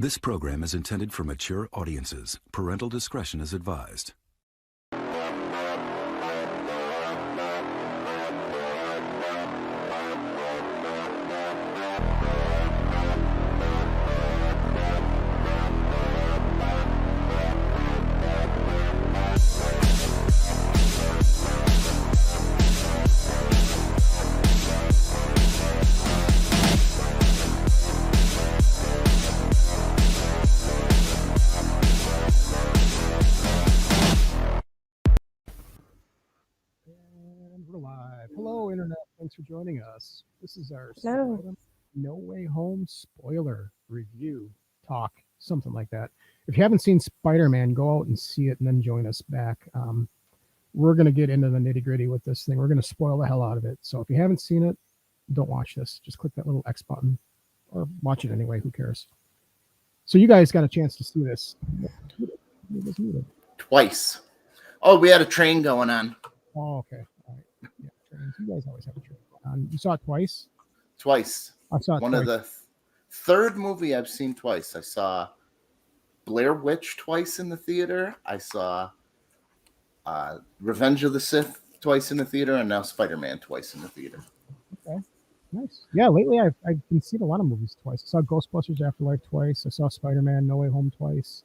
This program is intended for mature audiences. Parental discretion is advised. Hello, Internet. Thanks for joining us. This is our Hello. Spider-Man No Way Home spoiler review talk, something like that. If you haven't seen Spider-Man, go out and see it and then join us back. We're going to get into the nitty-gritty with this thing. We're going to spoil the hell out of it. So if you haven't seen it, don't watch this. Just click that little X button or watch it anyway. Who cares? So you guys got a chance to see this. Twice. Oh, we had a train going on. Oh, okay. All right. Yeah, trains. You guys always have a train on. You saw it twice? Twice. I saw it One twice. of the third movie I've seen twice. I saw Blair Witch twice in the theater. I saw Revenge of the Sith twice in the theater, and now Spider-Man twice in the theater. Okay, nice. Yeah, lately I've been seeing a lot of movies twice. I saw Ghostbusters Afterlife twice. I saw Spider-Man No Way Home twice.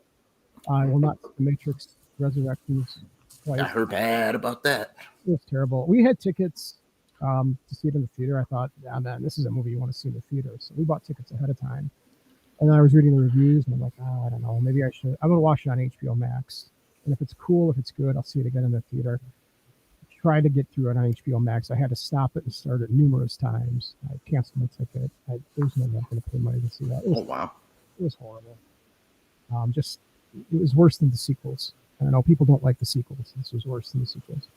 I will not see The Matrix Resurrections twice. I heard bad about that. It was terrible. We had tickets to see it in the theater. I thought, yeah, man, this is a movie you want to see in the theater. So we bought tickets ahead of time. And then I was reading the reviews, and I'm like, I don't know. Maybe I should. I'm going to watch it on HBO Max. And if it's cool, if it's good, I'll see it again in the theater. Tried to get through it on HBO Max. I had to stop it and start it numerous times. I canceled my ticket. There's no way I'm going to pay money to see that. Wow. It was horrible. It was worse than the sequels. And I know people don't like the sequels. This was worse than the sequels.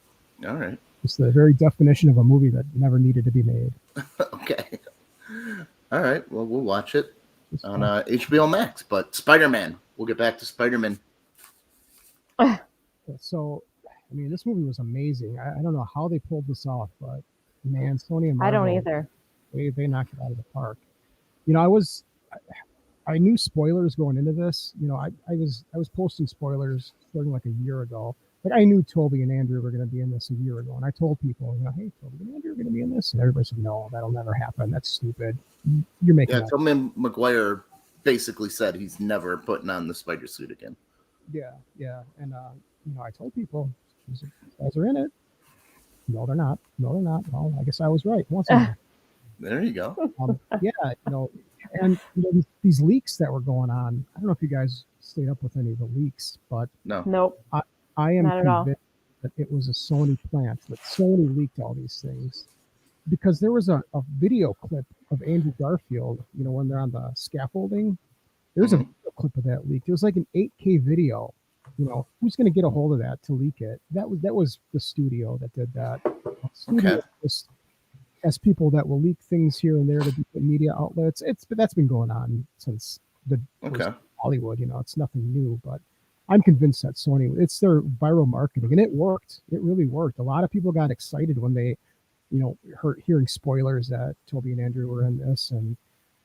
All right. It's the very definition of a movie that never needed to be made. Okay. All right. Well, we'll watch it on HBO Max. But Spider-Man. We'll get back to Spider-Man. So, I mean, this movie was amazing. I don't know how they pulled this off, but man, Sony and Marvel, I don't either. They knocked it out of the park. You know, I knew spoilers going into this. You know, I was posting spoilers starting like a year ago. Like I knew Toby and Andrew were going to be in this a year ago, and I told people, you know, hey, Toby and Andrew are going to be in this, and everybody said, no, that'll never happen. That's stupid. You're making. Yeah, Tobey Maguire basically said he's never putting on the spider suit again. Yeah, and you know, I told people, these guys are in it. No, they're not. Well, I guess I was right. Once again. There you go. Yeah, you know, and you know, these leaks that were going on. I don't know if you guys stayed up with any of the leaks, but Nope. I am Not at all. convinced that it was a Sony plant, that Sony leaked all these things, because there was a video clip of Andrew Garfield, you know, when they're on the scaffolding. There's a video clip of that leak. It was like an 8K video. You know, who's going to get a hold of that to leak it? That was the studio that did that. Studio has people that will leak things here and there to different media outlets. But that's been going on since Hollywood. You know, it's nothing new. But I'm convinced that Sony, it's their viral marketing, and it worked. It really worked. A lot of people got excited when they, you know, hearing spoilers that Toby and Andrew were in this, and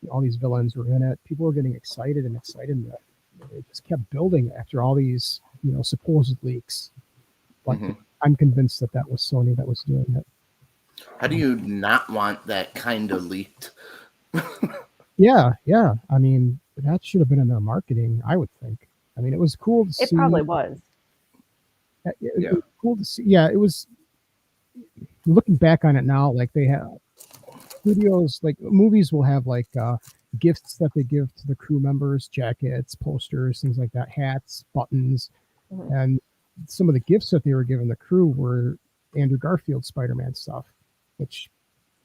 all these villains were in it. People were getting excited. And it just kept building after all these, you know, supposed leaks. But I'm convinced that was Sony that was doing it. How do you not want that kind of leaked? Yeah. I mean, that should have been in their marketing, I would think. I mean, it was cool to see. It probably was. It was cool to see. Yeah, it was. Looking back on it now, like they have studios, like movies will have like gifts that they give to the crew members, jackets, posters, things like that, hats, buttons. And some of the gifts that they were giving the crew were Andrew Garfield Spider-Man stuff, which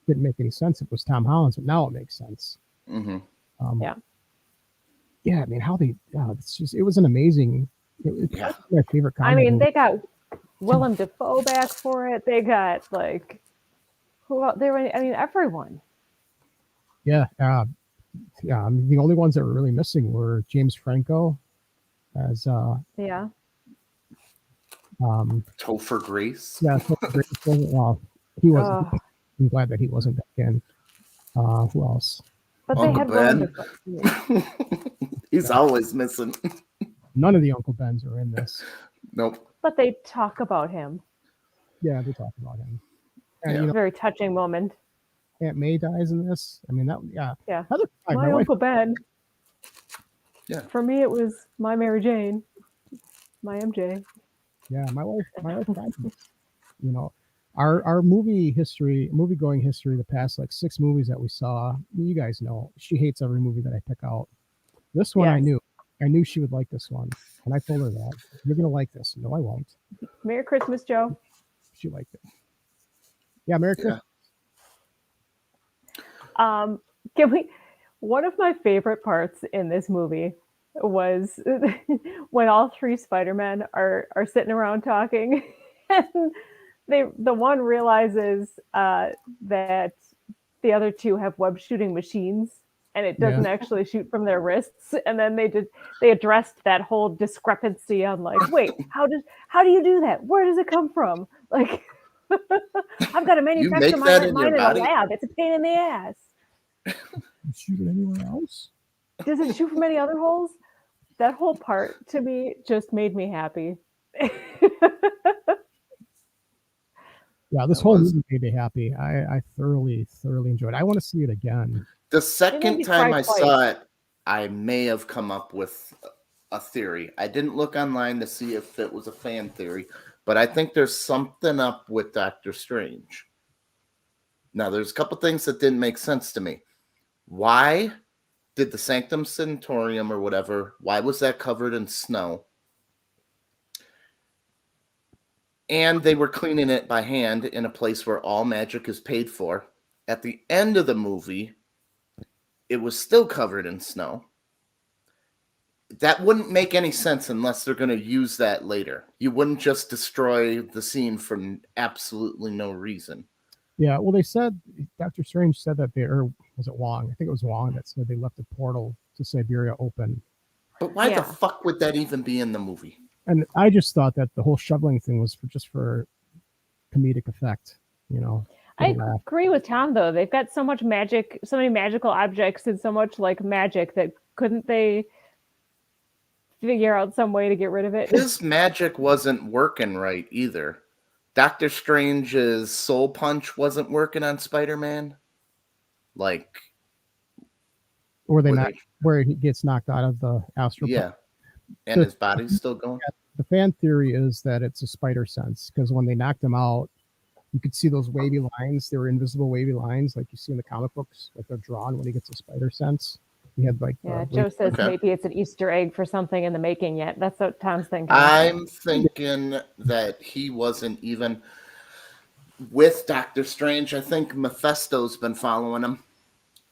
didn't make any sense. It was Tom Holland's, but now it makes sense. Yeah, I mean, it was an amazing, it's my favorite comic. I mean, they got Willem Dafoe back for it. They got like, everyone. Yeah. I mean, the only ones that were really missing were James Franco as Topher Grace. Yeah, Topher Grace wasn't. Well, he wasn't. I'm glad that he wasn't back in. Who else? But they Uncle had Ben. Willem Dafoe. He's always missing. None of the Uncle Bens are in this. Nope. But they talk about him. Yeah, they talk about him. And Yeah. Very touching moment. Aunt May dies in this. I mean, Yeah. Heather, My wife, Uncle Ben. Yeah. For me, it was my Mary Jane, my MJ. yeah, my wife died in this. You know, our movie going history, the past like 6 movies that we saw, you guys know, she hates every movie that I pick out. This one, Yes. I knew she would like this one. And I told her that. You're going to like this. No, I won't. Merry Christmas, Joe. She liked it. Yeah, Merry Christmas. Can we? One of my favorite parts in this movie was when all 3 Spider-Men are sitting around talking, and the one realizes that the other 2 have web shooting machines, and it doesn't actually shoot from their wrists. And then they addressed that whole discrepancy on like, wait, how do you do that? Where does it come from? Like, I've got to manufacture mine in a lab. It's a pain in the ass. You shoot it anywhere else? Does it shoot from any other holes? That whole part to me just made me happy. Yeah, this whole movie made me happy. I thoroughly enjoyed it. I want to see it again. The second time I saw it, I may have come up with a theory. I didn't look online to see if it was a fan theory, but I think there's something up with Doctor Strange. Now, there's a couple things that didn't make sense to me. Why did the Sanctum Sanctorum or whatever, why was that covered in snow? And they were cleaning it by hand in a place where all magic is paid for. At the end of the movie, it was still covered in snow. That wouldn't make any sense unless they're going to use that later. You wouldn't just destroy the scene for absolutely no reason. Yeah, well, they said, Doctor Strange said that was it Wong? I think it was Wong that said they left the portal to Siberia open. But why the fuck would that even be in the movie? And I just thought that the whole shoveling thing was for comedic effect, you know. I agree with Tom, though. They've got so much magic, so many magical objects, and so much like magic that couldn't they figure out some way to get rid of it? His magic wasn't working right either. Doctor Strange's soul punch wasn't working on Spider-Man. Like, where he gets knocked out of the astral plane. Yeah. And his body's still going. The fan theory is that it's a spider sense, because when they knocked him out, you could see those wavy lines. They were invisible wavy lines, like you see in the comic books, like they're drawn when he gets a spider sense. He had like Joe says maybe it's an Easter egg for something in the making yet. That's what Tom's thinking. I'm thinking that he wasn't even with Doctor Strange. I think Mephisto's been following him.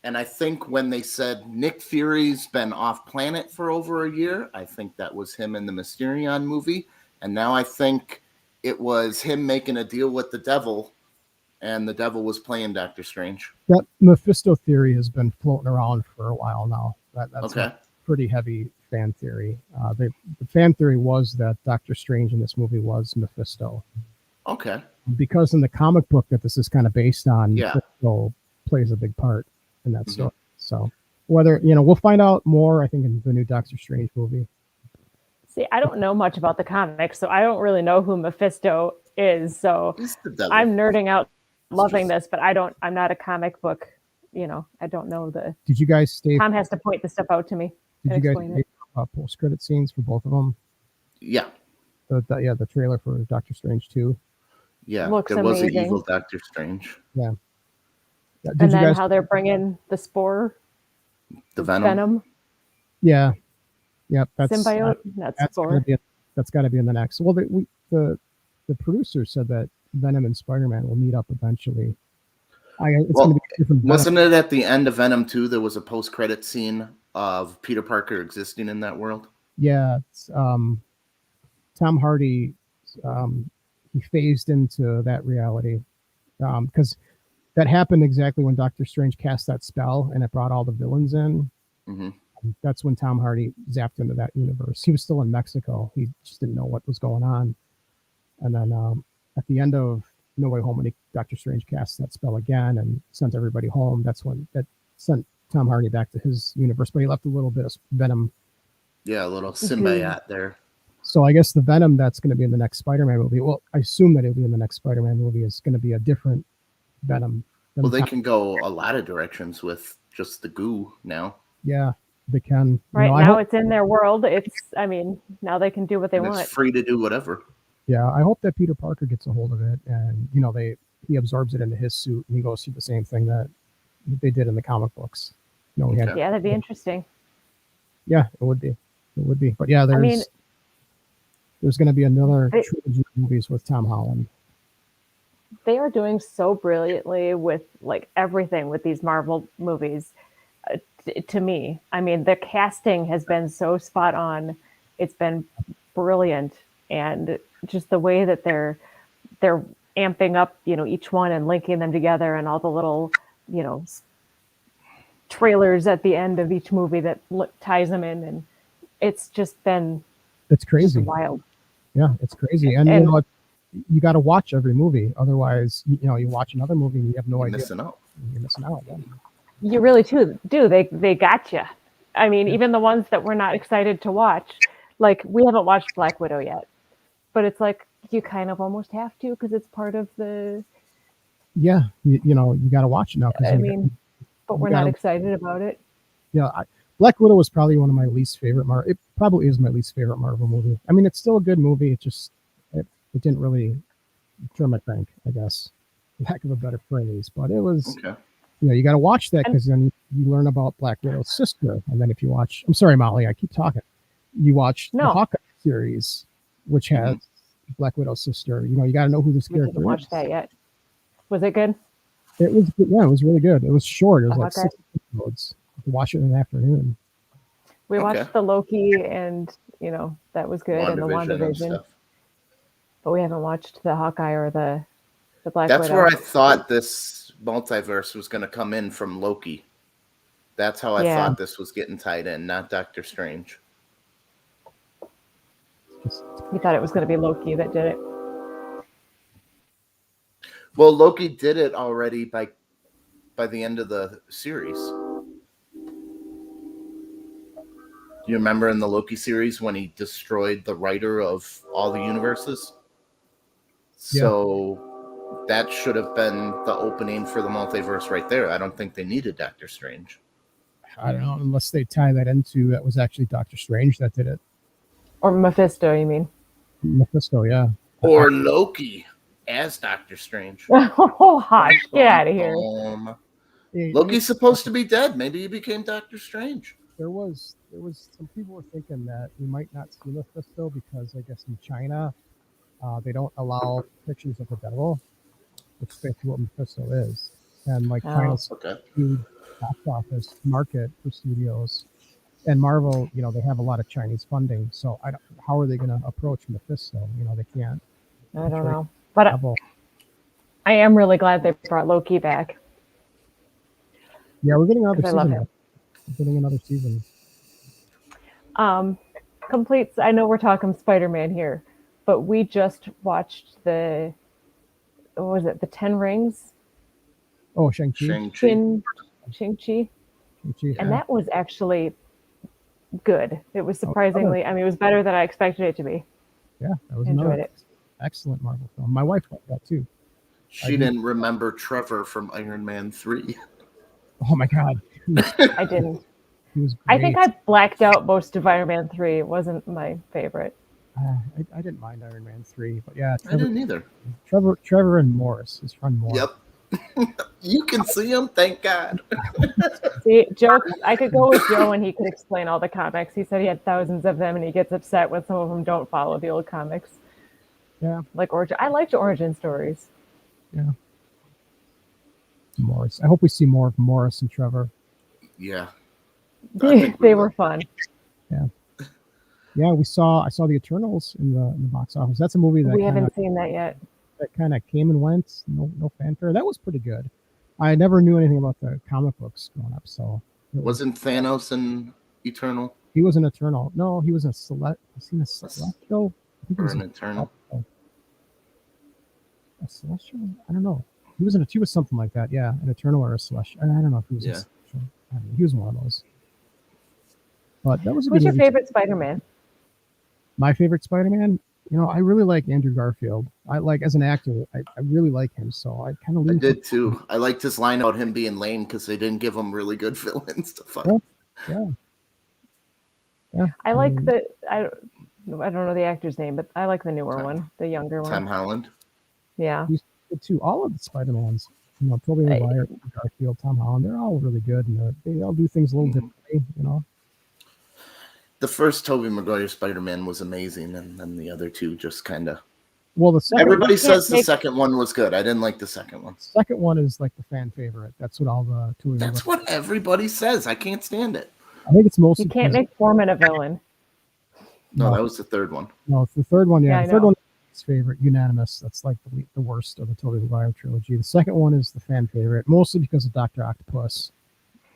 And I think when they said Nick Fury's been off planet for over a year, I think that was him in the Mysterion movie. And now I think it was him making a deal with the devil, and the devil was playing Doctor Strange. That Mephisto theory has been floating around for a while now. That's a pretty heavy fan theory. The fan theory was that Doctor Strange in this movie was Mephisto. Okay. Because in the comic book that this is kind of based on, Mephisto plays a big part in that story. So whether, we'll find out more, I think, in the new Doctor Strange movie. See, I don't know much about the comics, so I don't really know who Mephisto is. So I'm nerding out, loving this, but I'm not a comic book, I don't know Did you guys stay? Tom has to point the stuff out to me. Did you guys stay post-credit scenes for both of them? Yeah. The trailer for Doctor Strange 2. Yeah, looks there was amazing. an evil Doctor Strange. Yeah. And then how they're bringing the spore, the venom. Yeah. Yep. That's symbiote. That's got to be in the next. Well, the producer said that Venom and Spider-Man will meet up eventually. Gonna be different. Wasn't it at the end of Venom 2? There was a post-credit scene of Peter Parker existing in that world. Yeah. Tom Hardy. He phased into that reality because that happened exactly when Doctor Strange cast that spell and it brought all the villains in. Mm-hmm. That's when Tom Hardy zapped into that universe. He was still in Mexico. He just didn't know what was going on. And then at the end of No Way Home, when Doctor Strange cast that spell again and sent everybody home, that's when that sent Tom Hardy back to his universe, but he left a little bit of Venom. Yeah, a little symbiote there. So I guess the Venom that's going to be in the next Spider-Man movie, well, I assume that it'll be in the next Spider-Man movie, is going to be a different Venom. Well, they can go a lot of directions with just the goo now. Yeah, they can. Right now, it's in their world. Now they can do what they want. It's free to do whatever. Yeah, I hope that Peter Parker gets a hold of it, and he absorbs it into his suit, and he goes through the same thing that they did in the comic books. Yeah, that'd be interesting. Yeah, it would be. But yeah, there's going to be another trilogy of movies with Tom Holland. They are doing so brilliantly with like everything with these Marvel movies. To me, the casting has been so spot on. It's been brilliant, and just the way that they're amping up, each one and linking them together, and all the little, trailers at the end of each movie that ties them in, and it's crazy, wild. Yeah, it's crazy, and you got to watch every movie, otherwise, you watch another movie and you have no idea. You're missing out. Yeah. You really do. They got you. Even the ones that we're not excited to watch, like we haven't watched Black Widow yet, but it's like you kind of almost have to because it's part of the. Yeah, you got to watch it now. But we're not excited about it. Yeah, Black Widow was probably one of my least favorite Marvel. It probably is my least favorite Marvel movie. It's still a good movie. It didn't really turn my crank, I guess, lack of a better phrase. But it was, you got to watch that because then you learn about Black Widow's sister. And then if you watch, I'm sorry, Molly, I keep talking. You watch the Hawkeye series, which has Black Widow's sister. You got to know who this character is. I haven't watched that yet. Was it good? It was good. Yeah, it was really good. It was short. It was like 6 episodes. You could watch it in the afternoon. We watched the Loki, and that was good, and the WandaVision. But we haven't watched the Hawkeye or the Black Widow. That's where I thought this multiverse was going to come in from Loki. That's how I thought this was getting tied in, not Doctor Strange. You thought it was going to be Loki that did it? Well, Loki did it already by the end of the series. Do you remember in the Loki series when he destroyed the writer of all the universes? So that should have been the opening for the multiverse right there. I don't think they needed Doctor Strange. I don't know, unless they tie that into that was actually Doctor Strange that did it. Or Mephisto, you mean? Mephisto, yeah. Or Loki as Doctor Strange. Oh, hot. Get out of here. Loki's supposed to be dead. Maybe he became Doctor Strange. There was some people were thinking that we might not see Mephisto because I guess in China they don't allow pictures of the devil, which is basically what Mephisto is. And China's huge box office market for studios. And Marvel, they have a lot of Chinese funding. So how are they going to approach Mephisto? They can't. I don't know. But I am really glad they brought Loki back. Yeah, we're getting another season. We're getting another season. Completes. I know we're talking Spider-Man here, but we just watched what was it? The 10 Rings? Oh, Shang-Chi. Shang-Chi. And that was actually good. It was surprisingly, it was better than I expected it to be. Yeah, that was another excellent Marvel film. My wife liked that too. She didn't remember Trevor from Iron Man 3. Oh my God. I didn't. He was great. I think I blacked out most of Iron Man 3. It wasn't my favorite. I didn't mind Iron Man 3, but yeah. I didn't either. Trevor and Morris, his friend Morris. Yep. You can see him, thank God. See, Joe, I could go with Joe and he could explain all the comics. He said he had thousands of them and he gets upset when some of them don't follow the old comics. Yeah. I liked origin stories. Yeah. Morris. I hope we see more of Morris and Trevor. Yeah. They were fun. Yeah. Yeah, I saw the Eternals in the box office. That's a movie that we haven't seen that yet. That kind of came and went. No fanfare. That was pretty good. I never knew anything about the comic books growing up, so wasn't Thanos an Eternal? He was an Eternal. No, he was a Celestial. Or an Eternal. A Celestial? I don't know. He was something like that. Yeah, an Eternal or a Celestial. I don't know if he was a Celestial. I mean, he was one of those. But that was a Who's good your movie. favorite Spider-Man? My favorite Spider-Man, I really like Andrew Garfield. I like as an actor, I really like him. So I kind of I lean. did too. I liked his line about him being lame because they didn't give him really good villains to fight. Yeah. I like I don't know the actor's name, but I like the newer one, the younger Tom one. Holland. Yeah. He's good too. All of the Spider-Mans, Tobey Maguire, Garfield, Tom Holland, they're all really good, and they all do things a little differently. The first Tobey Maguire Spider-Man was amazing, and then the other two just kind of. Well, the second Everybody says the second one was good. I didn't like the second one. second one is like the fan favorite. That's what all the Tobey That's Maguire. what everybody says. I can't stand it. I think it's mostly You can't make Foreman a villain. No, that was the third one. No, it's the third one. Yeah, Yeah, the third I know. one is his favorite, unanimous. That's like the worst of the Tobey Maguire trilogy. The second one is the fan favorite, mostly because of Dr. Octopus.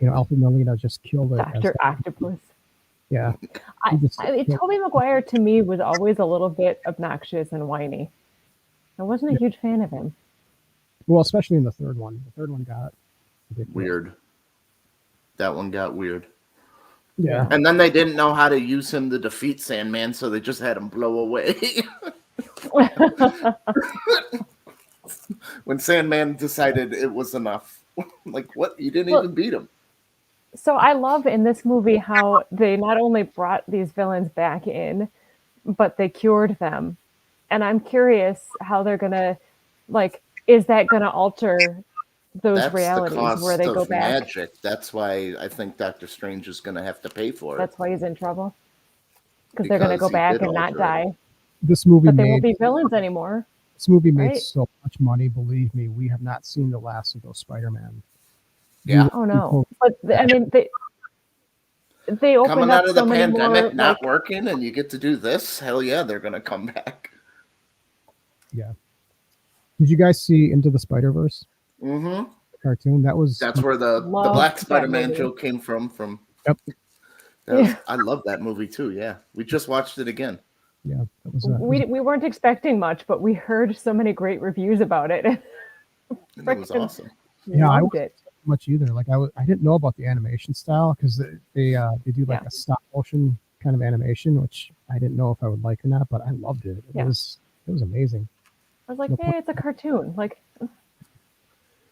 Alfred Molina just killed it. Dr. Octopus. Yeah. Tobey Maguire to me was always a little bit obnoxious and whiny. I wasn't a huge fan of him. Well, especially in the third one. The third one got ridiculous. Weird. That one got weird. Yeah. And then they didn't know how to use him to defeat Sandman, so they just had him blow away. When Sandman decided it was enough. Like, what? You didn't even beat him. So I love in this movie how they not only brought these villains back in, but they cured them. And I'm curious how they're going to, is that going to alter those That's realities the cost where they go of back? magic. That's why I think Doctor Strange is going to have to pay for it. That's why he's in trouble. Because they're going to go Because he back did and not alter it. die. This movie But they made won't be villains anymore. this movie made right? so much money. Believe me, we have not seen the last of those Spider-Man. Yeah. Oh no! But I mean, they opened Coming up out of so the many pandemic, more. not working, and you get to do this. Hell yeah, they're going to come back. Yeah. Did you guys see Into the Spider-Verse Mm-hmm. cartoon? That's where the Loved Black that Spider-Man movie. joke came from. Yep. I love that movie too. Yeah, we just watched it again. Yeah, that was We weren't expecting much, but we heard so many great reviews about it. And it was Frickin' awesome. Yeah, I Loved wasn't it. much either. Like I didn't know about the animation style because they do like Yeah. a stop motion kind of animation, which I didn't know if I would like or not, but I loved it. Yeah. It was amazing. I was like, No hey, it's a cartoon. Like,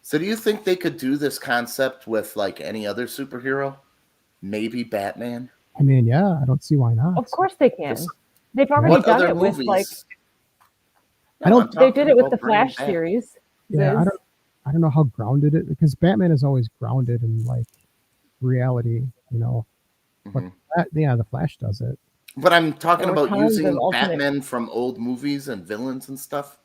So, do you think they could do this concept with like any other superhero? Maybe Batman. I mean, yeah, I don't see why not. of course they can. Just- They've already What done other it with movies? I don't- I'm they did talking it with about the bringing Flash back- series. Yeah, Ziz. I don't know how grounded it because Batman is always grounded in like reality, But Mhm. the Flash does it. But I'm talking Or about tons using of alternate- Batman from old movies and villains and stuff.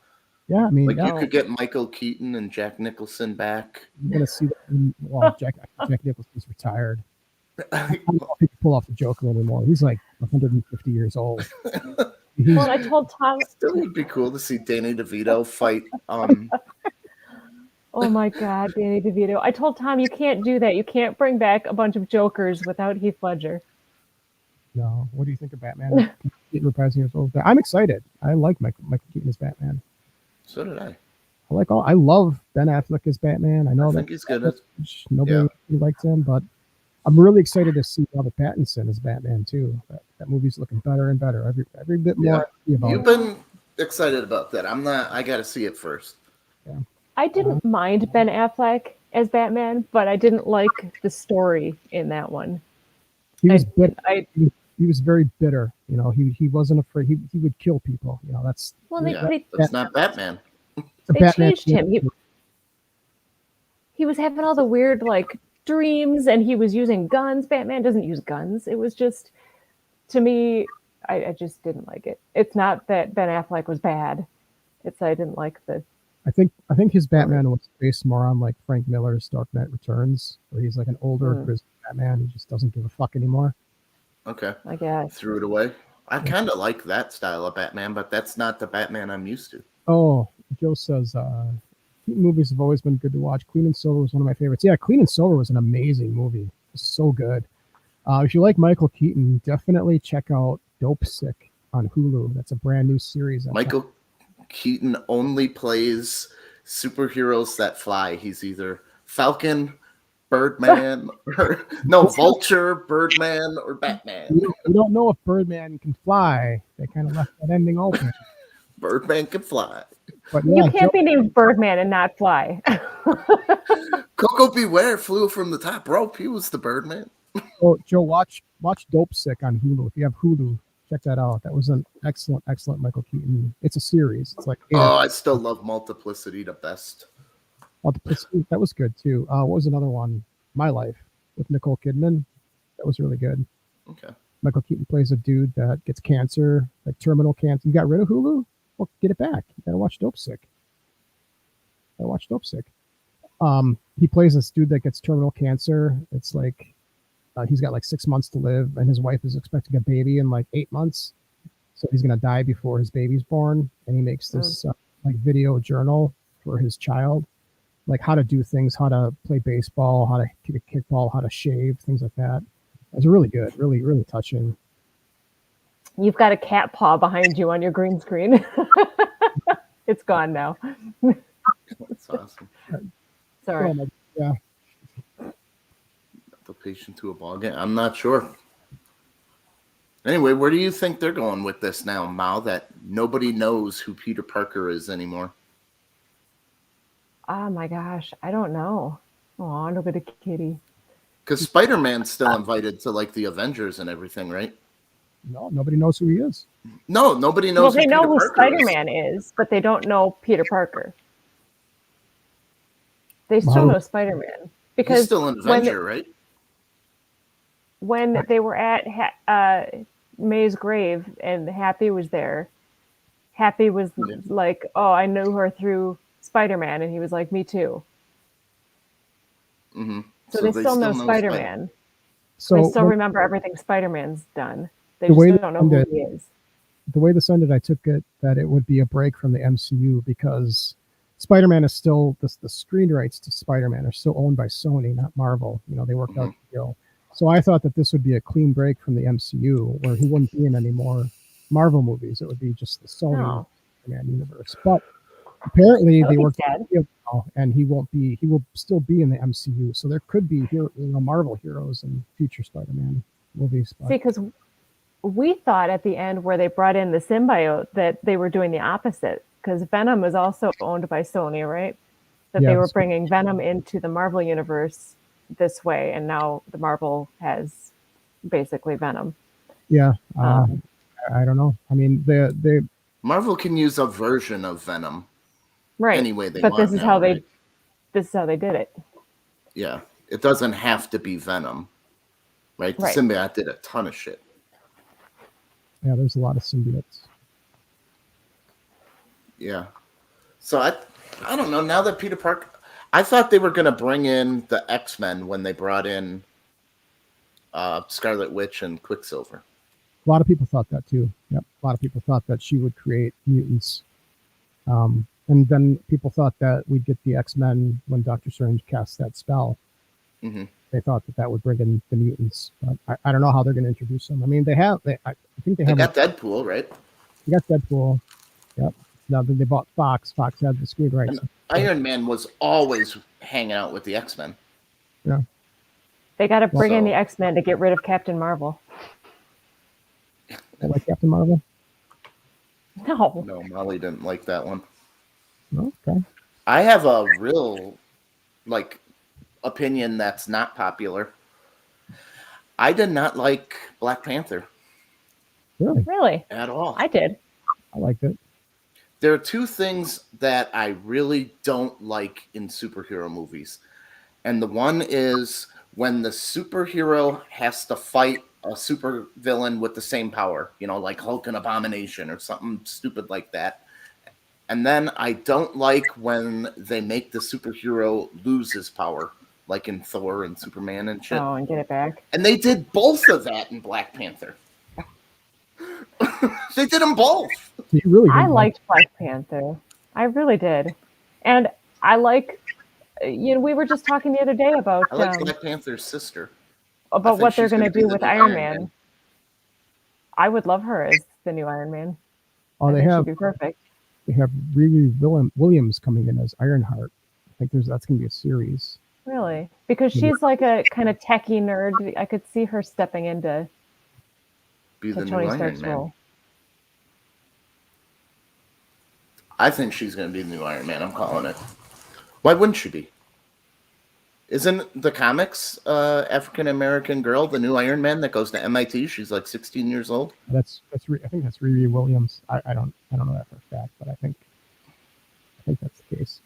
Yeah, I mean, Like yeah, you could get Michael Keaton and Jack Nicholson back. you're gonna see that. Well, Jack Nicholson's retired. I don't know if he can pull off the Joker anymore. He's like 150 years old. He's, Well, I told Tom, Still would be cool to see Danny DeVito fight. oh my God, Danny DeVito. I told Tom, you can't do that. You can't bring back a bunch of Jokers without Heath Ledger. no, what do you think of Batman? Keaton reprising his role? I'm excited. I like Michael Keaton as Batman. So did I. I love Ben Affleck as Batman. I know I that think he's good. nobody Yeah. really likes him, but I'm really excited to see Robert Pattinson as Batman too. That movie's looking better and better every bit more. I see about You've it. been excited about that. I'm not. I got to see it first. I didn't mind Ben Affleck as Batman, but I didn't like the story in that one. He was bitter. I He was very bitter. He wasn't afraid. He would kill people. That's well, they, Yeah, they, that's not Batman. the they Batman. changed him. He was having all the weird dreams, and he was using guns. Batman doesn't use guns. It was just, to me, I just didn't like it. It's not that Ben Affleck was bad. It's I didn't like the. I think his Batman was based more on like Frank Miller's Dark Knight Returns, where he's like an older grizzled Batman. He just doesn't give a fuck anymore. Okay, I guess. threw it away. I kind of like that style of Batman, but that's not the Batman I'm used to. Oh, Joe says Keaton movies have always been good to watch. Queen and Silver was one of my favorites. Yeah, Queen and Silver was an amazing movie. It was so good. If you like Michael Keaton, definitely check out Dope Sick on Hulu. That's a brand new series. Michael Keaton only plays superheroes that fly. He's either Falcon Birdman, or no, Vulture, Birdman, or Batman. We don't know if Birdman can fly. They kind of left that ending open. Birdman can fly. But You yeah, can't be named Birdman and not fly. Coco Beware flew from the top rope. He was the Birdman. Joe, watch Dope Sick on Hulu. If you have Hulu, check that out. That was an excellent Michael Keaton. It's a series. It's like I still love Multiplicity the best. Multiplicity. That was good too. What was another one? My Life with Nicole Kidman. That was really good. Okay. Michael Keaton plays a dude that gets cancer, like terminal cancer. You got rid of Hulu? Well, get it back. You gotta watch Dope Sick. He plays this dude that gets terminal cancer. It's like he's got like 6 months to live, and his wife is expecting a baby in like 8 months. So he's gonna die before his baby's born, and he makes this like video journal for his child, like how to do things, how to play baseball, how to kick a kickball, how to shave, things like that. It was really good, really touching. You've got a cat paw behind you on your green screen. It's gone now. That's awesome. Sorry. Yeah. The patient to a ball game. I'm not sure. Anyway, where do you think they're going with this now, Mao, that nobody knows who Peter Parker is anymore? Oh my gosh, I don't know. Oh, look at the kitty. Because Spider-Man's still invited to like the Avengers and everything, right? No, nobody knows who he is. No, nobody knows. Well, they know Peter who Parker Spider-Man is, but they don't know Peter Parker. They still know Spider-Man because he's still an Avenger, right? When they were at May's grave and Happy was there, Happy was like, "Oh, I knew her through Spider-Man," and he was like, "Me too." Mm-hmm. So they still know Spider-Man. So they still remember everything Spider-Man's done. They the just way don't know who he is. The way this ended, I took it that it would be a break from the MCU because Spider-Man is still the screen rights to Spider-Man are still owned by Sony, not Marvel. You know, they worked out the deal. So I thought that this would be a clean break from the MCU, where he wouldn't be in any more Marvel movies. It would be just the Sony Spider-Man universe. But apparently they worked out the deal, and he won't be. He will still be in the MCU. So there could be Marvel heroes in future Spider-Man movies. See, because we thought at the end where they brought in the symbiote that they were doing the opposite, because Venom was also owned by Sony, right? That they were bringing Venom into the Marvel universe this way, and now the Marvel has basically Venom. Yeah, I don't know. I mean, they Marvel can use a version of Venom, right? Any way they but want. This is how they did it. Yeah, it doesn't have to be Venom, right? The symbiote did a ton of shit. Yeah, there's a lot of symbiotes. Yeah. So I don't know. Now that Peter Parker, I thought they were going to bring in the X-Men when they brought in Scarlet Witch and Quicksilver. A lot of people thought that too. Yep. A lot of people thought that she would create mutants. And then people thought that we'd get the X-Men when Doctor Strange cast that spell. Mm-hmm. They thought that would bring in the mutants. But I don't know how they're going to introduce them. I mean, I think they got Deadpool, right? They got Deadpool. Yep. Now that they bought Fox. Fox had the screen rights. And Iron Man was always hanging out with the X-Men. Yeah. They got to bring in the X-Men to get rid of Captain Marvel. I like Captain Marvel. No, Molly didn't like that one. Okay. I have a real opinion that's not popular. I did not like Black Panther. Really? At all. I did. I liked it. There are two things that I really don't like in superhero movies. And the one is when the superhero has to fight a super villain with the same power, like Hulk and Abomination or something stupid like that. And then I don't like when they make the superhero lose his power, like in Thor and Superman and shit. Oh, and get it back. And they did both of that in Black Panther. They did them both. You really I liked Black Panther. I really did. And I like, we were just talking the other day about I like Black Panther's sister. About what they're going to do with Iron Man. I would love her as the new Iron Man. Oh, she'd be perfect. They have Riri Williams coming in as Ironheart. I think that's going to be a series. Really? Because she's like a kind of techie nerd. I could see her stepping into Be the new Tony Iron Stark's Man. role. I think she's going to be the new Iron Man. I'm calling it. Why wouldn't she be? Isn't the comics African American girl the new Iron Man that goes to MIT? She's like 16 years old. I think that's Riri Williams. I don't know that for a fact, but I think that's the case.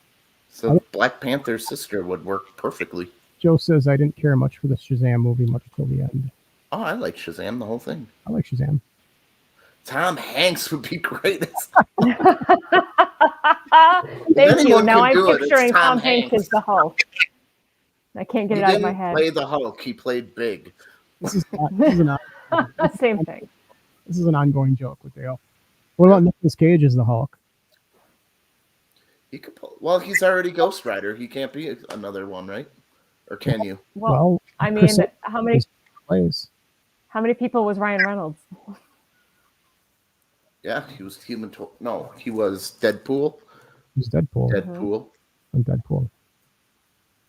So Black Panther's sister would work perfectly. Joe says I didn't care much for the Shazam movie much until the end. Oh, I like Shazam, the whole thing. I like Shazam. Tom Hanks would be great. Thank you. Now I'm do it, it's picturing Tom Tom Hanks Hanks. as the Hulk. I can't get He it out of my didn't head. play the Hulk. He played Big. This is Same thing. This is an ongoing joke with Dale. What about Nicolas Cage as the Hulk? He could pull. Well, he's already Ghost Rider. He can't be another one, right? Or can you? Well, I mean, Chris how many plays? people was Ryan Reynolds? Yeah, he was Human. No, he was Deadpool. He was Deadpool. Deadpool, And Deadpool.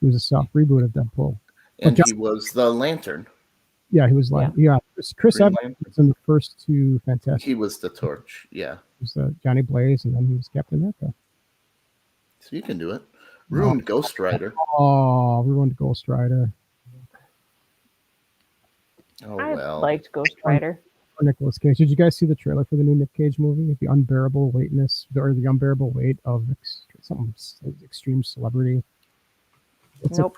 He was a soft reboot of Deadpool. and he was the Lantern. Yeah, he was like Chris Green Evans Lantern. was in the first two Fantastic. He was the Torch. Yeah, He was Johnny Blaze, and then he was Captain America. so you can do it. Ruined Ghost Rider. Oh, we ruined Ghost Rider. Oh I well. liked Ghost Rider. Or Nicolas Cage. Did you guys see the trailer for the new Nick Cage movie? The unbearable weight of some extreme celebrity. It's Nope.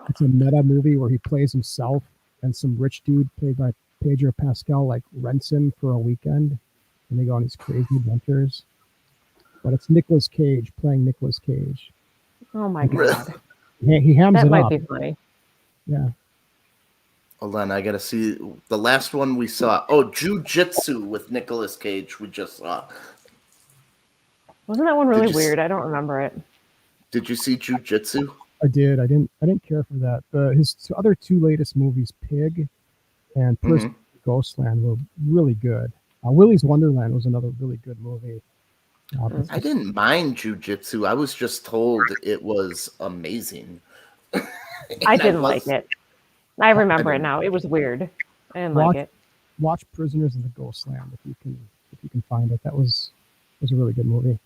It's a meta movie where he plays himself, and some rich dude played by Pedro Pascal like rents him for a weekend, and they go on these crazy adventures. But it's Nicolas Cage playing Nicolas Cage. Oh my god, He hams that it might up. be funny. Yeah. Hold on, I gotta see the last one we saw. Oh, Jiu-Jitsu with Nicolas Cage. We just saw. Wasn't that one really you weird? I don't remember it. Did you see Jiu-Jitsu? I did. I didn't care for that. His other two latest movies, Pig and Ghostland, were really good. Willy's Wonderland was another really good movie. I didn't mind Jiu-Jitsu. I was just told it was amazing. I didn't like it. I remember it now. It was weird. I didn't like it. Watch Prisoners of the Ghostland if you can find it. That was a really good movie.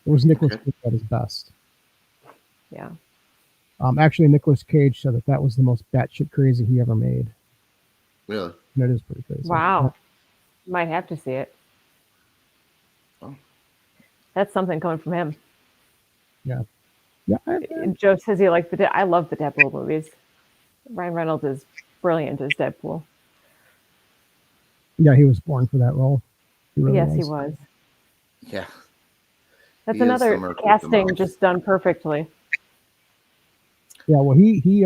It was Nicolas Cage at his best. Yeah. Actually, Nicolas Cage said that was the most batshit crazy he ever made. Really? And it is pretty crazy. Wow. Might have to see it. Oh. That's something coming from him. Yeah. Joe says he likes I love the Deadpool movies. Ryan Reynolds is brilliant as Deadpool. Yeah, he was born for that role. He was. Yeah. That's He is the another Merc with the casting mouth. just done perfectly. Yeah, well, he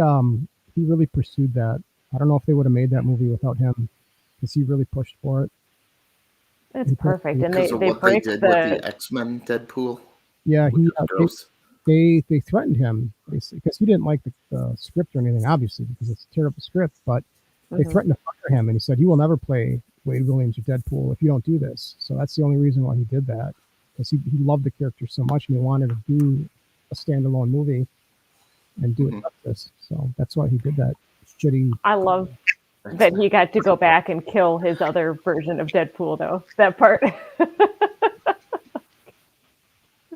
really pursued that. I don't know if they would have made that movie without him, because he really pushed for it. It's perfect, and Because they of what they break did with the. the X-Men Deadpool. Yeah, Which is gross. they threatened him because he didn't like the script or anything, obviously, because it's a terrible script. But they threatened to fire him, and he said, "You will never play Wade Williams or Deadpool if you don't do this." So that's the only reason why he did that, because he loved the character so much, and he wanted to do a standalone movie and do it justice. So that's why he did that shitty. I love that he got to go back and kill his other version of Deadpool, though. That part.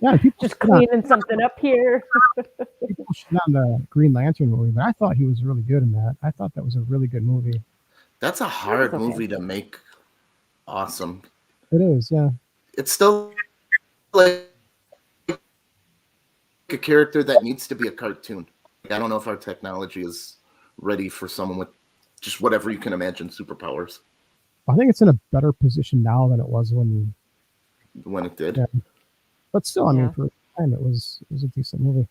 Yeah, people Just cleaning something up here. people shit on the Green Lantern movie, but I thought he was really good in that. I thought that was a really good movie. That's a hard okay. movie to make awesome. It is, yeah. It's still like a character that needs to be a cartoon. I don't know if our technology is ready for someone with just whatever you can imagine superpowers I think it's in a better position now than it was when it did. Yeah. But still, I mean, Yeah. for a time, it was a decent movie.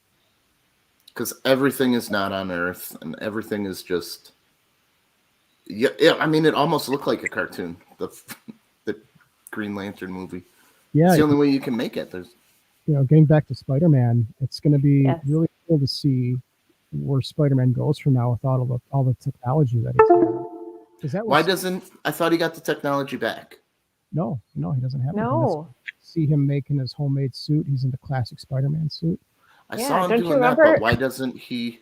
Because everything is not on Earth, and everything is just yeah. I mean, it almost looked like a cartoon. The Green Lantern movie. Yeah, It's the only way you can make it. There's getting back to Spider-Man, it's going to be Yes. really cool to see where Spider-Man goes from now with all the technology that he's got. 'Cause that was, why doesn't I thought he got the technology back? no, he doesn't have anything. No. See him making his homemade suit. He's in the classic Spider-Man suit. I Yeah, saw him don't you doing that, remember- but why doesn't he?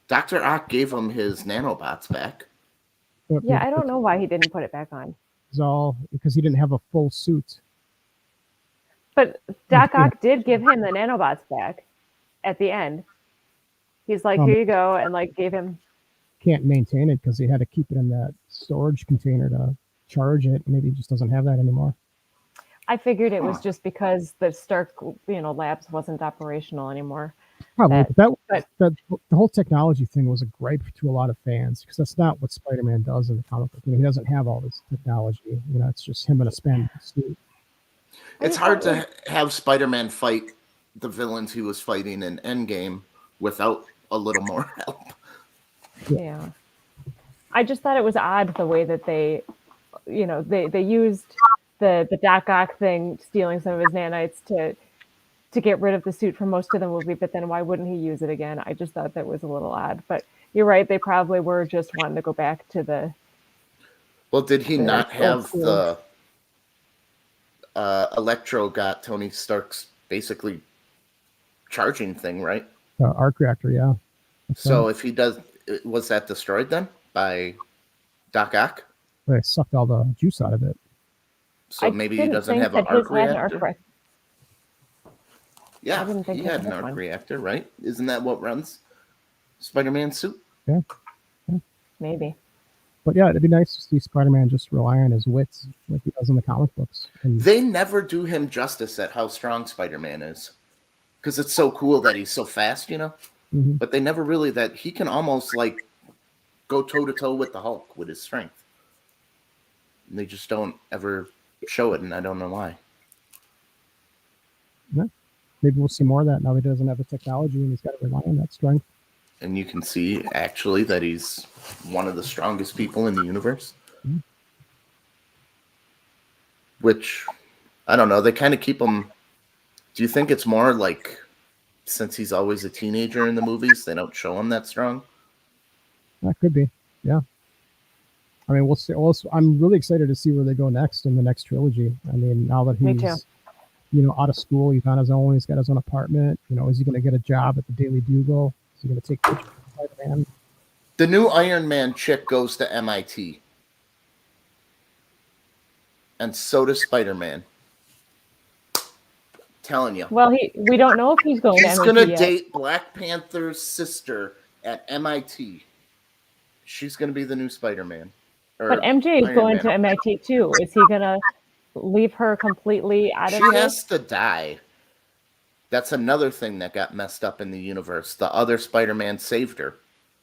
Dr. Ock gave him his nanobots back. But Yeah, I don't know why he didn't put it back on. it's all because he didn't have a full suit. But Doc Yeah. Ock did give him the nanobots back at the end. He's like, here you go, and like gave him. Can't maintain it because he had to keep it in that storage container to charge it. Maybe he just doesn't have that anymore. I figured it was just because the Stark, labs wasn't operational anymore. Probably, But- but the whole technology thing was a gripe to a lot of fans because that's not what Spider-Man does in the comic book. He doesn't have all this technology. It's just him in a spandex suit. It's hard to have Spider-Man fight the villains he was fighting in Endgame without a little more help. Yeah. I just thought it was odd the way that they used the Doc Ock thing, stealing some of his nanites to get rid of the suit for most of the movie, but then why wouldn't he use it again? I just thought that was a little odd. But you're right, they probably were just wanting to go back to the. Well, did he not have school. the Electro got Tony Stark's basically charging thing, right? Arc reactor, yeah. So if he does, was that destroyed then by Doc Ock? They sucked all the juice out of it. So maybe he doesn't have an arc reactor? Yeah, he had an arc reactor, right? Isn't that what runs Spider-Man's suit? Yeah. Maybe. But yeah, it'd be nice to see Spider-Man just rely on his wits like he does in the comic books. And They never do him justice at how strong Spider-Man is. Because it's so cool that he's so fast, Mhm. But they never really that he can almost like go toe-to-toe with the Hulk with his strength. And they just don't ever show it, and I don't know why. maybe we'll see more of that now that he doesn't have the technology and he's got to rely on that strength. And you can see actually that he's one of the strongest people in the universe. Mhm. Which, I don't know, they kind of keep him. Do you think it's more like since he's always a teenager in the movies, they don't show him that strong? That could be, yeah. I mean, we'll see. Also, I'm really excited to see where they go next in the next trilogy. I mean, now that Me too. he's, out of school, he's on his own. He's got his own apartment. Is he going to get a job at the Daily Bugle? Is he going to take pictures of Spider-Man? The new Iron Man chick goes to MIT. And so does Spider-Man. Telling you. Well, we don't know if he's going He's to going to MIT yet. date Black Panther's sister at MIT. She's going to be the new Spider-Man. But MJ is Iron going Man. to MIT too. Is he going to leave her completely out of She this? has to die. That's another thing that got messed up in the universe. The other Spider-Man saved her.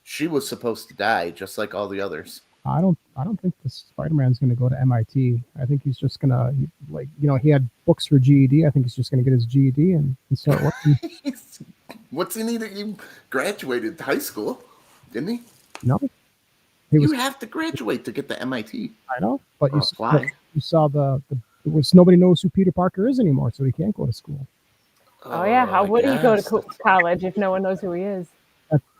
She was supposed to die, just like all the others. I don't think this Spider-Man's going to go to MIT. I think he's just going to, he had books for GED. I think he's just going to get his GED and start working. What's he need? He graduated high school, didn't he? No, You have to graduate to get to MIT. I know, but Or apply. you saw nobody knows who Peter Parker is anymore, so he can't go to school. Oh yeah, how I would he go to guess. college if no one knows who he is?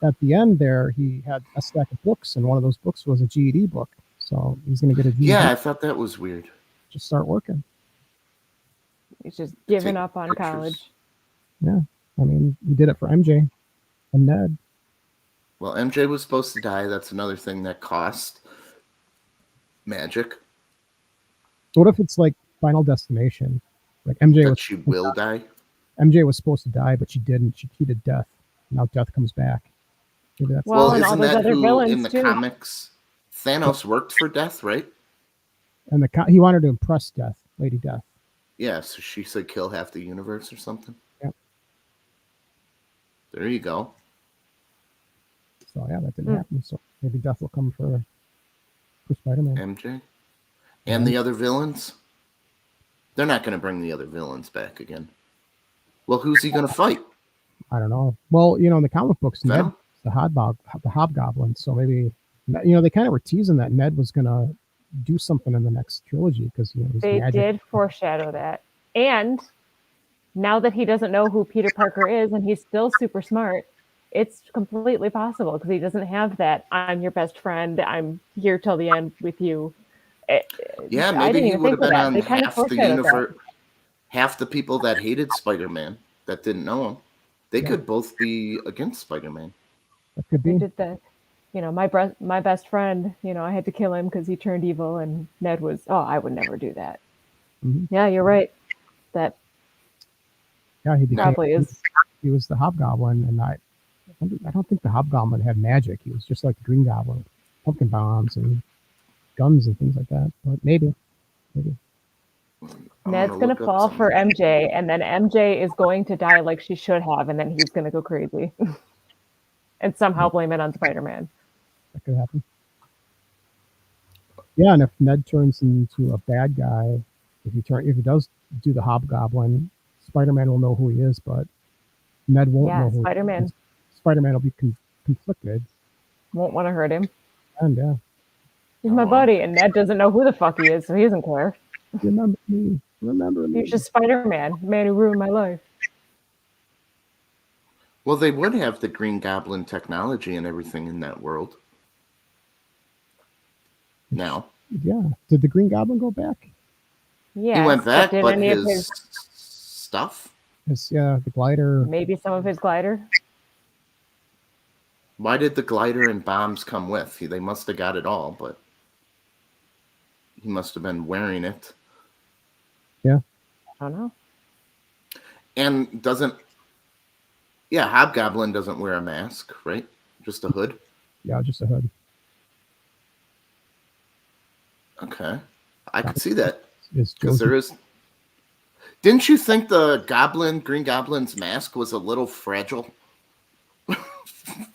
At the end there, he had a stack of books, and one of those books was a GED book. So he's going to get a GED. Yeah, I thought that was weird. Just start working. He's just giving Take up on pictures. college. Yeah, I mean, he did it for MJ and Ned. Well, MJ was supposed to die. That's another thing that cost magic. What if it's like Final Destination? Like MJ That she will die. was supposed to die, but she didn't. She cheated death. Now death comes back. Maybe that's Well, Well, and all isn't those that other who villains, in the too. comics Thanos worked for Death, right? and he wanted to impress Death, Lady Death. Yeah, so she said kill half the universe or something. Yep. There you go. So yeah, that didn't happen. So maybe Death will come for Spider-Man. MJ. And the other villains? They're not going to bring the other villains back again. Well, who's he going to fight? I don't know. Well, in the comic books, Venom? Ned's the Hobgoblin. So maybe, they kind of were teasing that Ned was going to do something in the next trilogy because he's They magic. did foreshadow that. And now that he doesn't know who Peter Parker is and he's still super smart, it's completely possible because he doesn't have that I'm your best friend, I'm here till the end with you. Yeah, I maybe didn't he even would think have of been that. on They kind of half the foreshadowed that. universe. Half the people that hated Spider-Man that didn't know him. They Yeah. could both be against Spider-Man. That could They be. did the, my best friend, I had to kill him because he turned evil, and Ned was, oh, I would never do that. Mhm. Yeah, you're right. That Yeah, he became. probably is. He was the Hobgoblin, and I don't think the Hobgoblin had magic. He was just like the Green Goblin, pumpkin bombs and guns and things like that. But maybe. I'm Ned's gonna gonna look up fall some- for MJ, and then MJ is going to die like she should have, and then he's gonna go crazy, and somehow blame it on Spider-Man. That could happen. Yeah, and if Ned turns into a bad guy, if he does do the Hobgoblin, Spider-Man will know who he is, but Ned won't Yeah, know who he Spider-Man is. Spider-Man will be conflicted, won't want to hurt him. and yeah, He's my buddy, and Ned doesn't know who the fuck he is, so he doesn't care. remember me, remember me. He's just Spider-Man, the man who ruined my life. Well, they would have the Green Goblin technology and everything in that world. Now Yeah, did the Green Goblin go back? Yeah, he went back, did but any of his stuff. Yeah, the glider. maybe some of his glider. Why did the glider and bombs come with? They must have got it all, but he must have been wearing it. I don't know. And Hobgoblin doesn't wear a mask, right? Just a hood. Yeah, just a hood. Okay, I could see that Is because Josie there is. Didn't you think the Green Goblin's mask was a little fragile?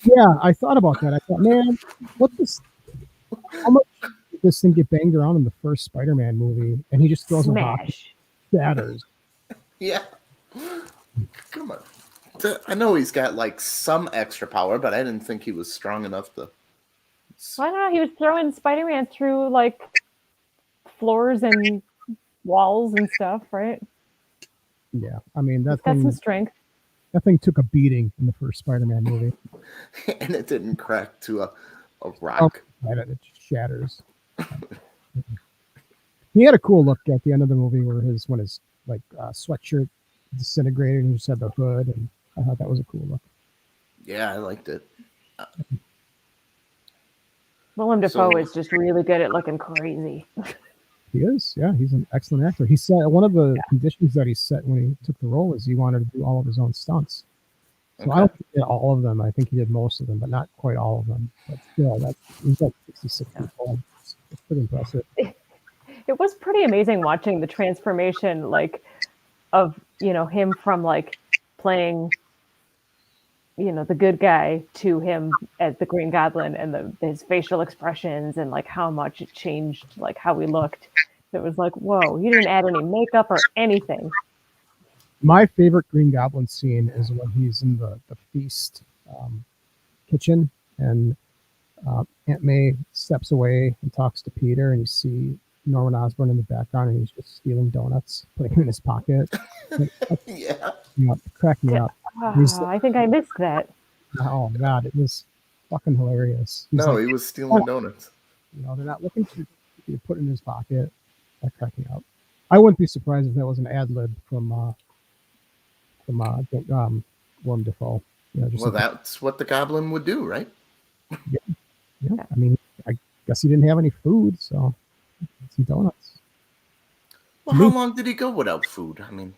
Yeah, I thought about that. I thought, man, how much did this thing get banged around in the first Spider-Man movie? And he just throws a rock, Smash. shatters. Yeah. Come on. I know he's got like some extra power, but I didn't think he was strong enough to. I don't know. He was throwing Spider-Man through like floors and walls and stuff, right? Yeah, I mean He's got some strength. that thing took a beating in the first Spider-Man movie. And it didn't crack to a rock. Right, it just shatters. He had a cool look at the end of the movie when his sweatshirt disintegrated and he just had the hood, and I thought that was a cool look. Yeah, I liked it. Willem Dafoe is just really good at looking crazy. He is, yeah, he's an excellent actor. He said one of the conditions that he set when he took the role is he wanted to do all of his own stunts. So I don't think he did all of them. I think he did most of them, but not quite all of them. But still, he's like 66 years old. It's pretty impressive. It was pretty amazing watching the transformation, like, of him from like playing the good guy to him as the Green Goblin, and his facial expressions and like how much it changed like how he looked. It was like, whoa, he didn't add any makeup or anything. My favorite Green Goblin scene is when he's in the feast kitchen, and Aunt May steps away and talks to Peter, and you see Norman Osborn in the background, and he's just stealing donuts, putting them in his pocket. Yeah. Crack me up. I think I missed that. Oh God, it was fucking hilarious. He's No, like, he was stealing donuts. they're not looking to put in his pocket. That cracked me up. I wouldn't be surprised if that was an ad lib from Willem Dafoe. Well, that's what the Goblin would do, right? Yeah. I mean, I guess he didn't have any food, so some donuts. Well, how long did he go without food? I mean,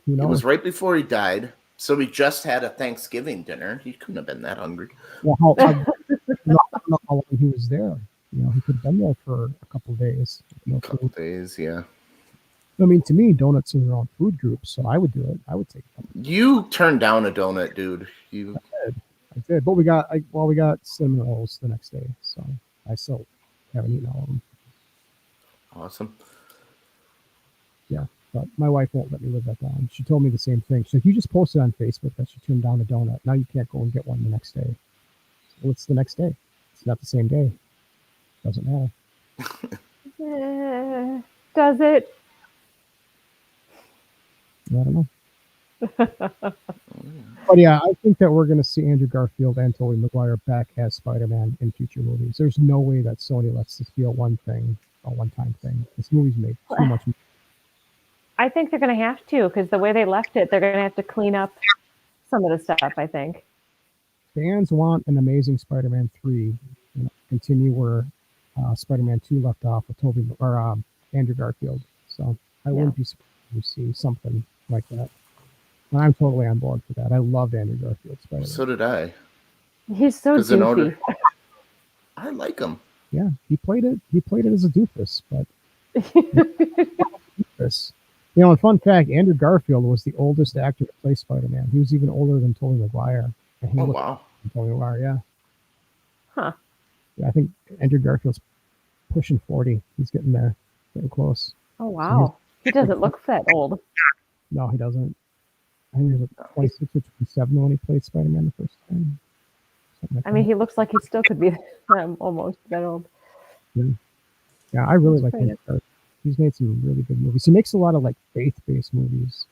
Who it knows? was right before he died, so he just had a Thanksgiving dinner. He couldn't have been that hungry. Well, I don't know how long he was there. He could have been there for a couple of days. A couple days, yeah. I mean, to me, donuts are their own food group, so I would do it. I would take them. You turned down a donut, dude. I did, but we got cinnamon rolls the next day, so I still haven't eaten all of them. Awesome. Yeah, but my wife won't let me live that down. She told me the same thing. So you just posted on Facebook that she turned down a donut. Now you can't go and get one the next day. Well, it's the next day. It's not the same day. Doesn't matter. Does it? I don't know. But yeah, I think that we're going to see Andrew Garfield and Tobey Maguire back as Spider-Man in future movies. There's no way that Sony lets this be a one-time thing. This movie's made too much money. I think they're going to have to, because the way they left it, they're going to have to clean up some of the stuff, I think. Fans want an Amazing Spider-Man 3, continue where Spider-Man 2 left off with Andrew Garfield. So I wouldn't be surprised to see something like that. And I'm totally on board for that. I loved Andrew Garfield Spider-Man. So did I. He's so doofy. I like him. Yeah, he played it as a doofus, but doofus. And fun fact, Andrew Garfield was the oldest actor to play Spider-Man. He was even older than Tobey Maguire. Oh, wow. Tobey Maguire, yeah. Huh. Yeah, I think Andrew Garfield's pushing 40. He's getting there, getting close. Oh, wow. So he doesn't look that old. No, he doesn't. I think he was 26 or 27 when he played Spider-Man the first time. He looks like he still could be almost that old. Yeah, I really like him. He's made some really good movies. He makes a lot of faith-based movies.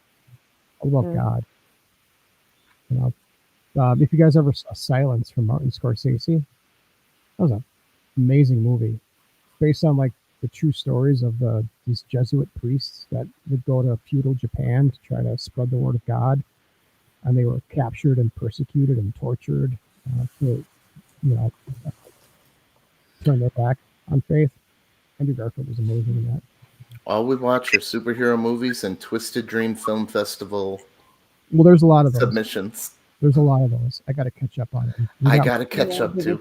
All about God. If you guys ever saw Silence from Martin Scorsese, that was an amazing movie. Based on the true stories of these Jesuit priests that would go to feudal Japan to try to spread the word of God, and they were captured and persecuted and tortured to turn their back on faith. Andrew Garfield was amazing in that. All we watch are superhero movies and Twisted Dream Film Festival. Well, there's a lot of those submissions. There's a lot of those. I got to catch up on it. I got to catch up too.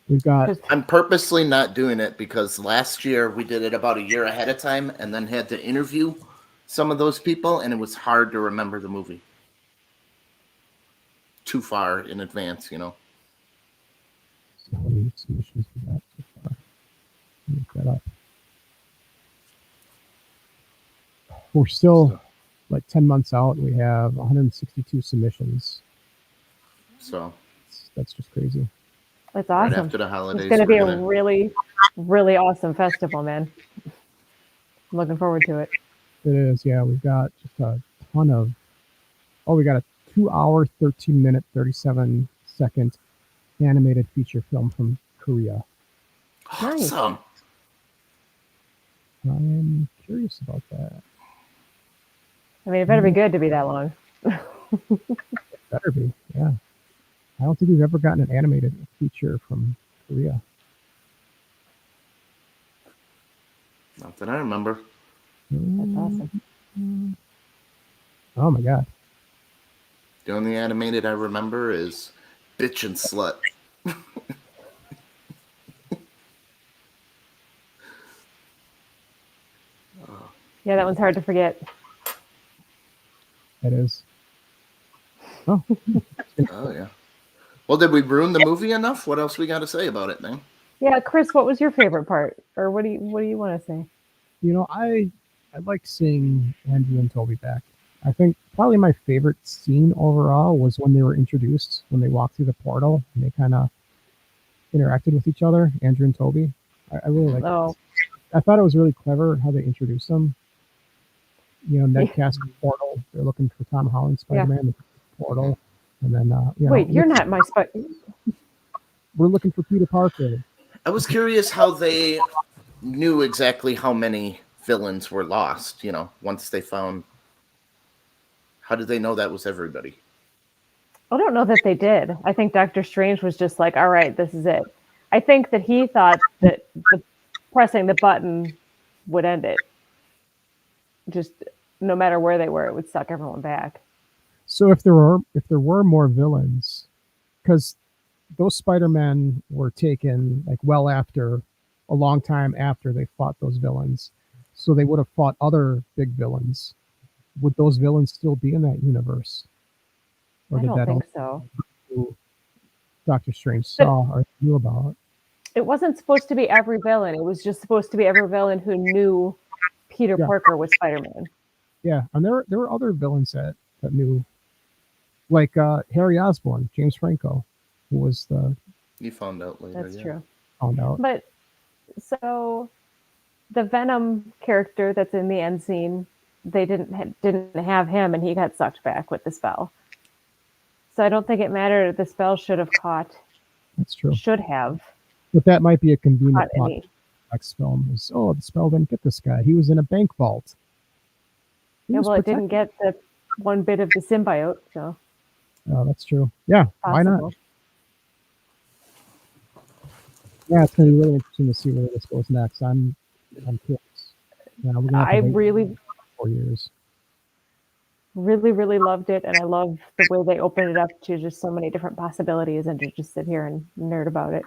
We've got. I'm purposely not doing it because last year we did it about a year ahead of time and then had to interview some of those people, and it was hard to remember the movie too far in advance, So many submissions for that so far. Look that up. We're still 10 months out. We have 162 submissions. So that's just crazy. That's awesome. Right after the holidays, it's going to be a really, really awesome festival, man. I'm looking forward to it. It is, yeah. We've got just a ton of. We got a 2-hour, 13-minute, 37-second animated feature film from Korea. Awesome. I am curious about that. It better be good to be that long. Better be, yeah. I don't think we've ever gotten an animated feature from Korea. Not that I remember. That's awesome. Oh my God. The only animated I remember is Bitch and Slut. Yeah, that one's hard to forget. It is. Oh. Oh, yeah. Well, did we ruin the movie enough? What else we got to say about it, then? Yeah, Chris, what was your favorite part? Or what do you want to say? I like seeing Andrew and Tobey back. I think probably my favorite scene overall was when they were introduced, when they walked through the portal and they kind of interacted with each other, Andrew and Tobey. I really liked it. I thought it was really clever how they introduced them. Ned cast the portal. They're looking for Tom Holland Spider-Man, the portal. And then, wait, you're not my we're looking for Peter Parker. I was curious how they knew exactly how many villains were lost, once they found. How did they know that was everybody? I don't know that they did. I think Doctor Strange was just like, all right, this is it. I think that he thought that pressing the button would end it. Just no matter where they were, it would suck everyone back. So if there were more villains, because those Spider-Men were taken a long time after they fought those villains, so they would have fought other big villains. Would those villains still be in that universe? Or I don't think so. Dr. Strange saw or knew about. It wasn't supposed to be every villain. It was just supposed to be every villain who knew Peter Parker was Spider-Man. Yeah, and there were other villains that knew, like Harry Osborn, James Franco, who was the. You found out later. That's true. Found out. But so the Venom character that's in the end scene, they didn't have him, and he got sucked back with the spell. So I don't think it mattered. The spell should have caught. That's true. Should have. But that might be a convenient plot. Next film is the spell didn't get this guy. He was in a bank vault. Yeah, well, it didn't get the one bit of the symbiote, so. Oh, that's true. Yeah, why not? Possible. Yeah, it's going to be really interesting to see where this goes next. I'm curious. Yeah, we're going to I have to wait really, 4 years. really loved it, and I love the way they opened it up to just so many different possibilities, and to just sit here and nerd about it.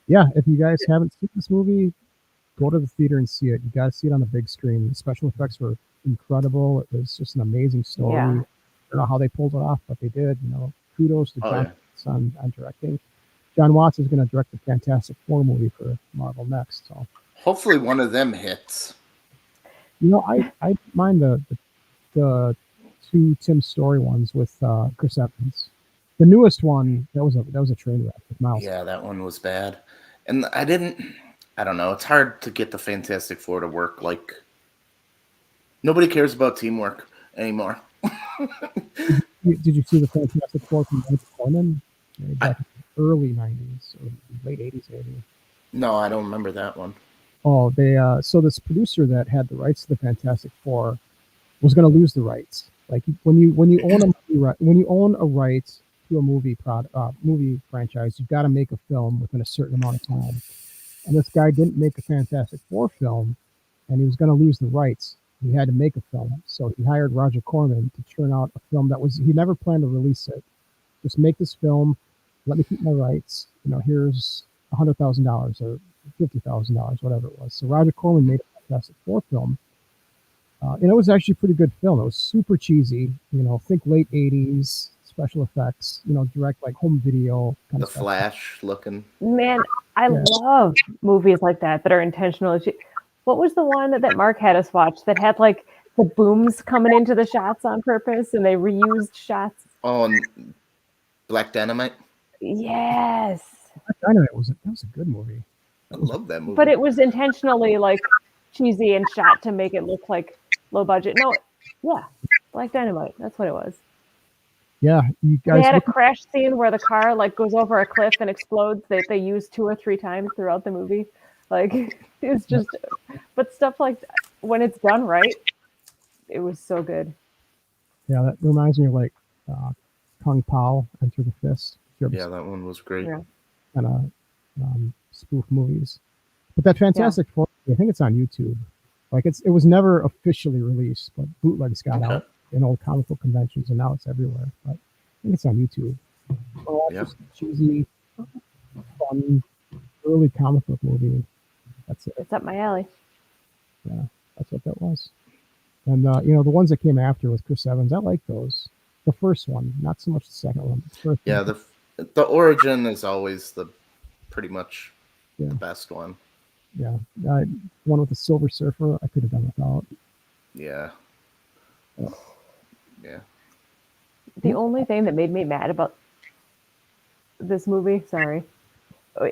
Yeah, if you guys haven't seen this movie, go to the theater and see it. You got to see it on the big screen. The special effects were incredible. It was just an amazing story. Yeah. I don't know how they pulled it off, but they did. Kudos to Oh, John yeah. Watts on directing. John Watts is going to direct the Fantastic Four movie for Marvel next. So, Hopefully one of them hits. I don't mind the two Tim Story ones with Chris Evans. The newest one that was a train wreck with Miles. Yeah, that one was bad. And I don't know. It's hard to get the Fantastic Four to work. Like, nobody cares about teamwork anymore. Did you see the Fantastic Four from Michael Corman? Back in the early 90s or late 80s maybe. No, I don't remember that one. Oh, they so this producer that had the rights to the Fantastic Four was going to lose the rights. Like when you own a when you own a right to a movie franchise, you've got to make a film within a certain amount of time. And this guy didn't make a Fantastic Four film, and he was going to lose the rights. He had to make a film, so he hired Roger Corman to churn out a film that he never planned to release it. Just make this film, let me keep my rights. Here's $100,000 or $50,000, whatever it was. So Roger Corman made a Fantastic Four film. And it was actually a pretty good film. It was super cheesy, think late 80s special effects, direct like home video kind The of stuff. Flash looking. Man, I love movies like that are intentional. What was the one that Mark had us watch that had like the booms coming into the shots on purpose and they reused shots? Oh, and Black Dynamite. Yes. That was a good movie. I love that movie. But it was intentionally like cheesy and shot to make it look like low budget. No, yeah, Black Dynamite. That's what it was. Yeah, you guys. They had a crash scene where the car like goes over a cliff and explodes. That they used 2 or 3 times throughout the movie. Like it's just, but stuff like that, when it's done right, it was so good. Yeah, that reminds me of like Kung Pao, Enter the Fist. Yeah, that one was great. Yeah. Kind of spoof movies. But that Fantastic Four, I think it's on YouTube. Like it was never officially released, but bootlegs got out in old comic book conventions, and now it's everywhere. But I think it's on YouTube. Just cheesy, fun, early comic book movie. That's it. It's up my alley. Yeah, that's what that was. And the ones that came after with Chris Evans, I like those. The first one, not so much the second one. The origin is always pretty much the best one. Yeah, one with the Silver Surfer, I could have done without. Yeah. Yeah. The only thing that made me mad about this movie,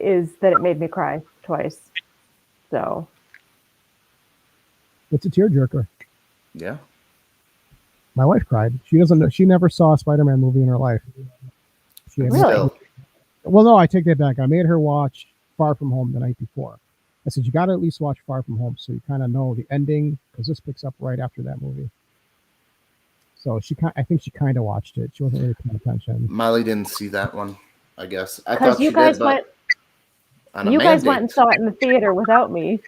is that it made me cry twice. So it's a tearjerker. Yeah. My wife cried. She doesn't know. She never saw a Spider-Man movie in her life. Really? Well, no, I take that back. I made her watch Far From Home the night before. I said, you got to at least watch Far From Home so you kind of know the ending, because this picks up right after that movie. So I think she kind of watched it. She wasn't really paying attention. Molly didn't see that one, I guess. I because thought you she guys did, went, but you guys went and saw it in the theater without me.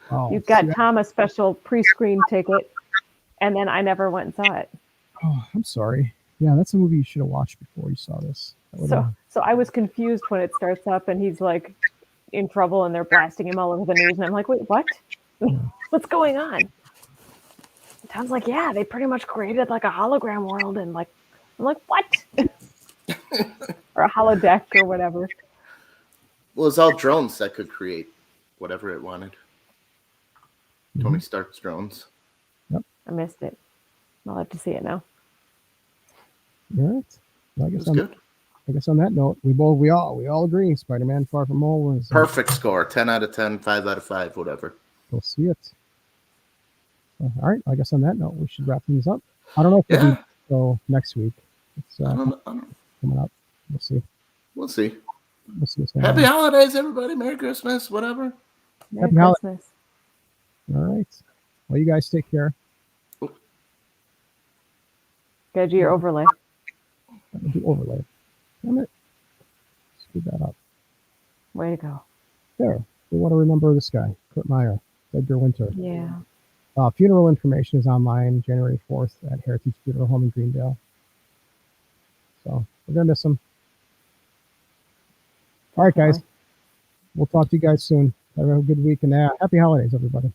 Oh, You got Tom a special pre-screen ticket, and then I never went and saw it. Oh, I'm sorry. Yeah, that's a movie you should have watched before you saw this. So I was confused when it starts up and he's like in trouble and they're blasting him all over the news, and I'm like, wait, what? What's going on? Tom's like, yeah, they pretty much created like a hologram world, and like, I'm like, what? Or a holodeck or whatever. Well, it's all drones that could create whatever it wanted. Tony Stark's drones. Yep. I missed it. I'll have to see it now. All right. Well, I guess on that note, we all agree. Spider-Man: Far From Home was Perfect score. 10 out of 10, 5 out of 5, whatever. We'll see it. All right. I guess on that note, we should wrap things up. I don't know if we'll do so next week. It's coming up. We'll see. We'll see. What's Happy holidays, everybody. Merry Christmas, whatever. Merry Happy Christmas. All right. Well, you guys take care. Gotta do your overlay. Do overlay. Damn it. Screw that up. Way to go. There. We want to remember this guy, Kurt Meyer, Edgar Winter. Yeah. Funeral information is online January 4th at Heritage Funeral Home in Greendale. So we're going to miss him. All right, guys. We'll talk to you guys soon. Have a good week and happy holidays, everybody.